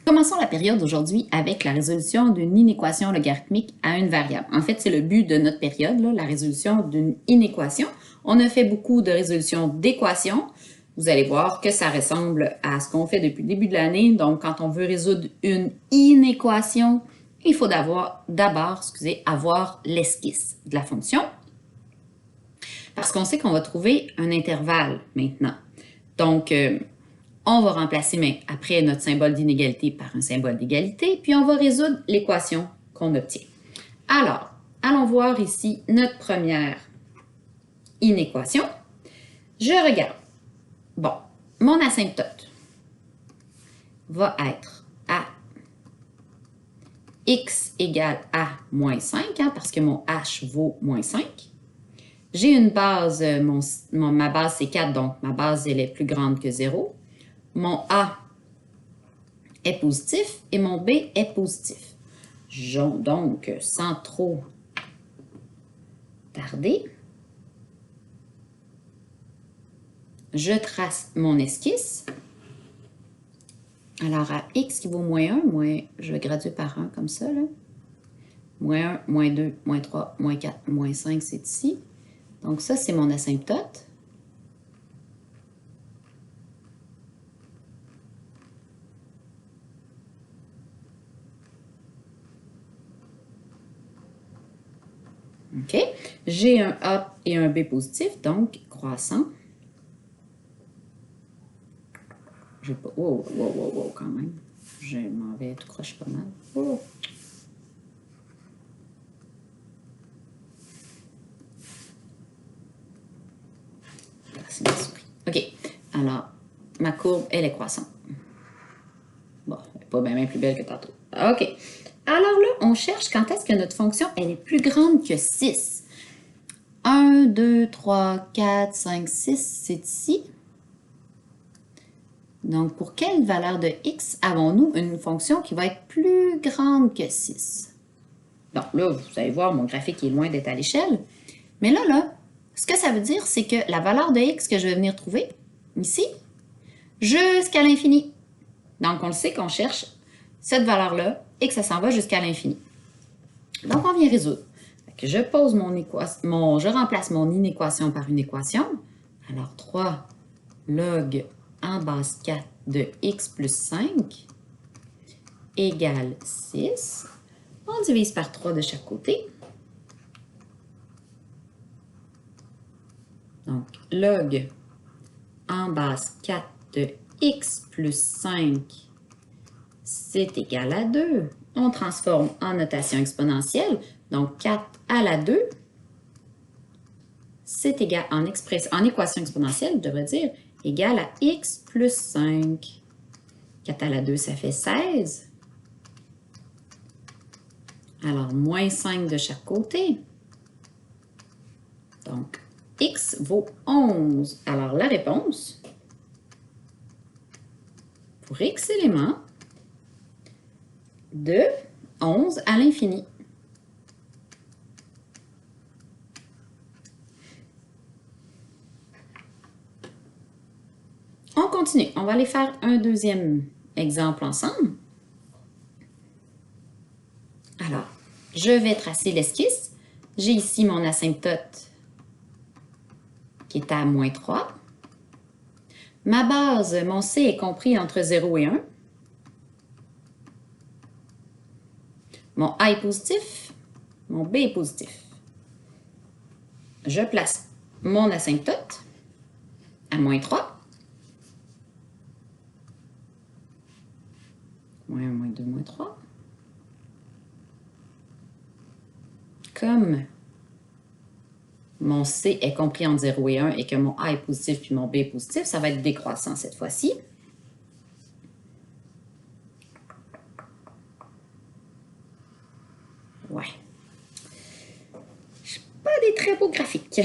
Commençons la période d'aujourd'hui avec la résolution d'une inéquation logarithmique à une variable. En fait, c'est le but de notre période, là, la résolution d'une inéquation. On a fait beaucoup de résolutions d'équations. Vous allez voir que ça ressemble à ce qu'on fait depuis le début de l'année. Donc, quand on veut résoudre une inéquation, il faut d'abord avoir l'esquisse de la fonction. Parce qu'on sait qu'on va trouver un intervalle maintenant. Donc, on va remplacer après notre symbole d'inégalité par un symbole d'égalité, puis on va résoudre l'équation qu'on obtient. Alors, allons voir ici notre première inéquation. Je regarde. Bon, mon asymptote va être à x égale à moins 5, parce que mon h vaut moins 5. J'ai une base, ma base c'est 4, donc ma base elle est plus grande que 0. Mon A est positif et mon B est positif. Donc, sans trop tarder, je trace mon esquisse. Alors, à x qui vaut moins 1, je vais graduer par 1 comme ça. Là. Moins 1, moins 2, moins 3, moins 4, moins 5, c'est ici. Donc, ça, c'est mon asymptote. OK? J'ai un A et un B positif, donc croissant. J'ai pas... Wow, quand même. Je m'en vais tout croche pas mal. Oh. C'est ma souris. OK. Alors, ma courbe, elle est croissante. Bon, elle n'est pas bien plus belle que tantôt. OK. Alors là, on cherche quand est-ce que notre fonction, elle est plus grande que 6. 1, 2, 3, 4, 5, 6, c'est ici. Donc, pour quelle valeur de x avons-nous une fonction qui va être plus grande que 6? Donc là, vous allez voir, mon graphique est loin d'être à l'échelle. Mais là, ce que ça veut dire, c'est que la valeur de x que je vais venir trouver, ici, jusqu'à l'infini. Donc, on le sait qu'on cherche cette valeur-là et que ça s'en va jusqu'à l'infini. Donc, on vient résoudre. Je pose je remplace mon inéquation par une équation. Alors, 3 log en base 4 de x plus 5 égale 6. On divise par 3 de chaque côté. Donc, log en base 4 de x plus 5, c'est égal à 2. On transforme en notation exponentielle. Donc, 4 à la 2, c'est égal en équation exponentielle, je devrais dire, égal à x plus 5. 4 à la 2, ça fait 16. Alors, moins 5 de chaque côté. Donc, x vaut 11. Alors, la réponse, pour x éléments, de 11 à l'infini. On continue. On va aller faire un deuxième exemple ensemble. Alors, je vais tracer l'esquisse. J'ai ici mon asymptote qui est à moins 3. Ma base, mon C est compris entre 0 et 1. Mon A est positif, mon B est positif. Je place mon asymptote à moins 3. Moins 1, moins 2, moins 3. Comme mon C est compris entre 0 et 1 et que mon A est positif puis mon B est positif, ça va être décroissant cette fois-ci. Ouais. Je n'ai pas des très beaux graphiques.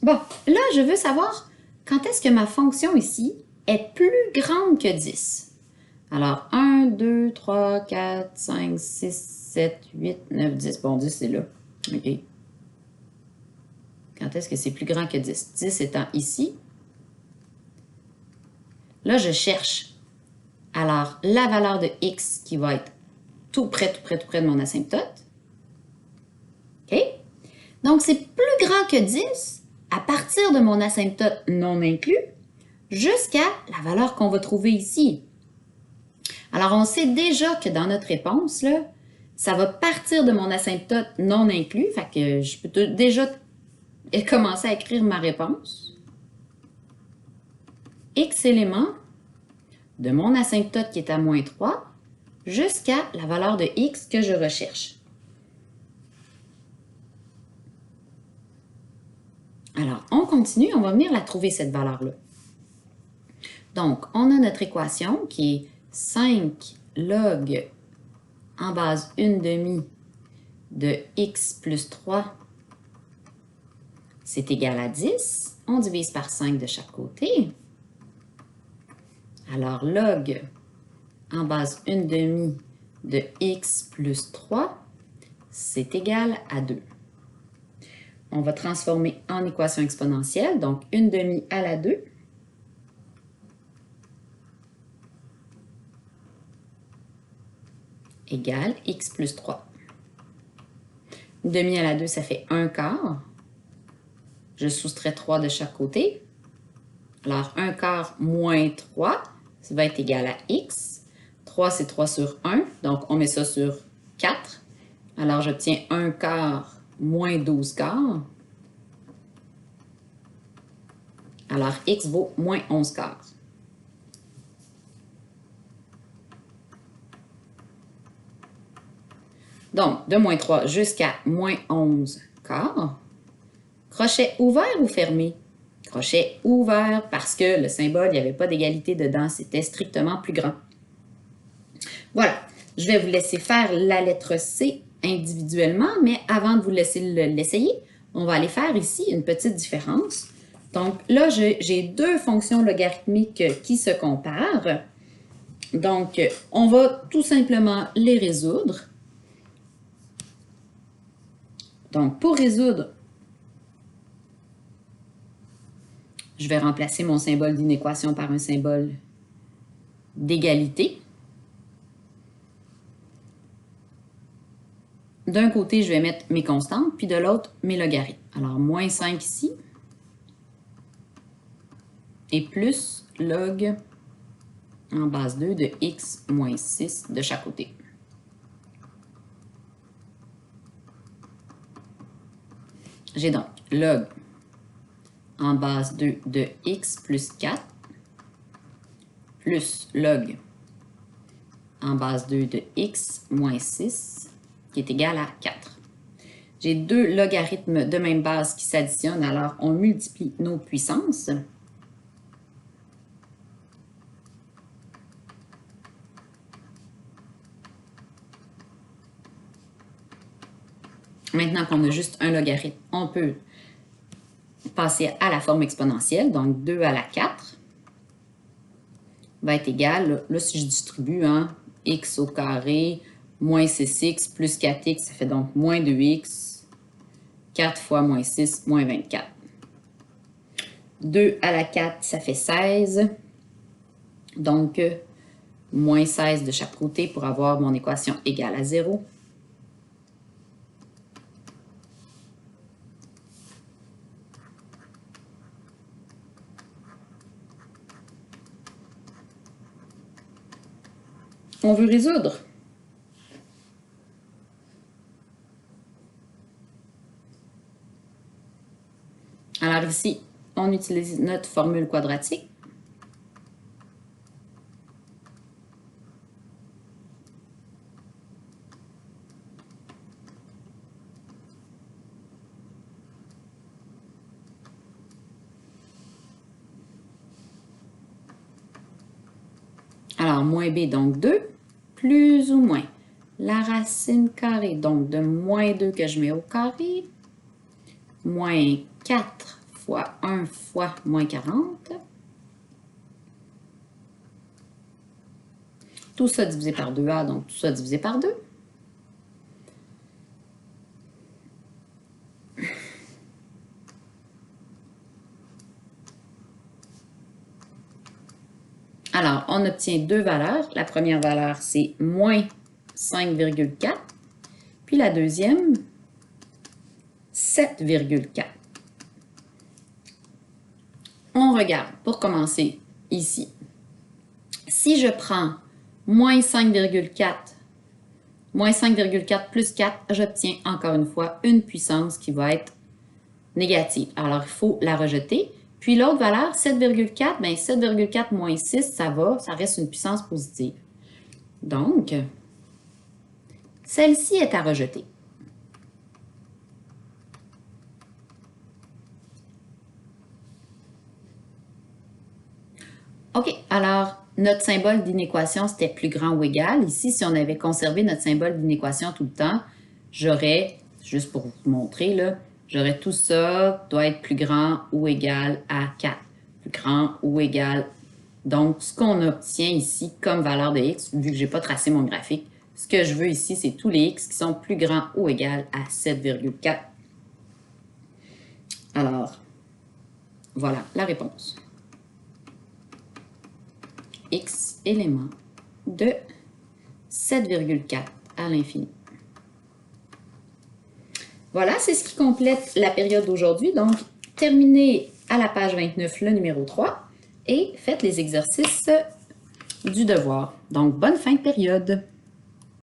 Bon, là, je veux savoir quand est-ce que ma fonction ici est plus grande que 10. Alors, 1, 2, 3, 4, 5, 6, 7, 8, 9, 10. Bon, 10, c'est là. OK. Quand est-ce que c'est plus grand que 10? 10 étant ici. Là, je cherche Alors, la valeur de x qui va être tout près de mon asymptote. OK? Donc, c'est plus grand que 10 à partir de mon asymptote non inclus jusqu'à la valeur qu'on va trouver ici. Alors, on sait déjà que dans notre réponse, là, ça va partir de mon asymptote non inclus. Fait que je peux déjà commencer à écrire ma réponse. X éléments de mon asymptote qui est à moins 3 jusqu'à la valeur de x que je recherche. Alors, on continue, on va venir la trouver, cette valeur-là. Donc, on a notre équation qui est 5 log en base 1/2 de x plus 3, c'est égal à 10. On divise par 5 de chaque côté. Alors, log en base 1/2 de x plus 3, c'est égal à 2. On va transformer en équation exponentielle, donc 1/2 à la 2. Égale x plus 3. 1/2 à la 2, ça fait 1/4. Je soustrais 3 de chaque côté. Alors, 1/4 moins 3, ça va être égal à x. 3, c'est 3 sur 1, donc on met ça sur 4. Alors, j'obtiens 1/4 moins 12/4. Alors, x vaut moins 11/4. Donc, de moins 3 jusqu'à moins 11/4. Crochet ouvert ou fermé? Crochet ouvert parce que le symbole, il n'y avait pas d'égalité dedans, c'était strictement plus grand. Voilà, je vais vous laisser faire la lettre C individuellement, mais avant de vous laisser l'essayer, on va aller faire ici une petite différence. Donc là, j'ai deux fonctions logarithmiques qui se comparent. Donc, on va tout simplement les résoudre. Donc, pour résoudre, je vais remplacer mon symbole d'inéquation par un symbole d'égalité. D'un côté, je vais mettre mes constantes, puis de l'autre, mes logarithmes. Alors, moins 5 ici, et plus log en base 2 de x moins 6 de chaque côté. J'ai donc log en base 2 de x plus 4 plus log en base 2 de x moins 6 qui est égal à 4. J'ai deux logarithmes de même base qui s'additionnent, alors on multiplie nos puissances. Maintenant qu'on a juste un logarithme, on peut passer à la forme exponentielle, donc 2 à la 4 va être égal, là si je distribue, x au carré moins 6x plus 4x, ça fait donc moins 2x, 4 fois moins 6, moins 24. 2 à la 4, ça fait 16, donc moins 16 de chaque côté pour avoir mon équation égale à 0. On veut résoudre. Alors ici, on utilise notre formule quadratique. Alors, moins b, donc 2, plus ou moins la racine carrée, donc de moins 2 que je mets au carré, moins 4 fois 1 fois moins 40. Tout ça divisé par 2a, donc tout ça divisé par 2. Alors, on obtient deux valeurs. La première valeur, c'est moins 5,4. Puis la deuxième, 7,4. On regarde, pour commencer, ici. Si je prends moins 5,4 plus 4, j'obtiens encore une fois une puissance qui va être négative. Alors, il faut la rejeter. Puis l'autre valeur, 7,4, bien 7,4 moins 6, ça va, ça reste une puissance positive. Donc, celle-ci est à rejeter. OK, alors, notre symbole d'inéquation, c'était plus grand ou égal. Ici, si on avait conservé notre symbole d'inéquation tout le temps, j'aurais, juste pour vous montrer, là, j'aurais tout ça doit être plus grand ou égal à 4. Plus grand ou égal. Donc, ce qu'on obtient ici comme valeur de x, vu que je n'ai pas tracé mon graphique, ce que je veux ici, c'est tous les x qui sont plus grands ou égal à 7,4. Alors, voilà la réponse. X éléments de 7,4 à l'infini. Voilà, c'est ce qui complète la période d'aujourd'hui. Donc, terminez à la page 29 le numéro 3 et faites les exercices du devoir. Donc, bonne fin de période.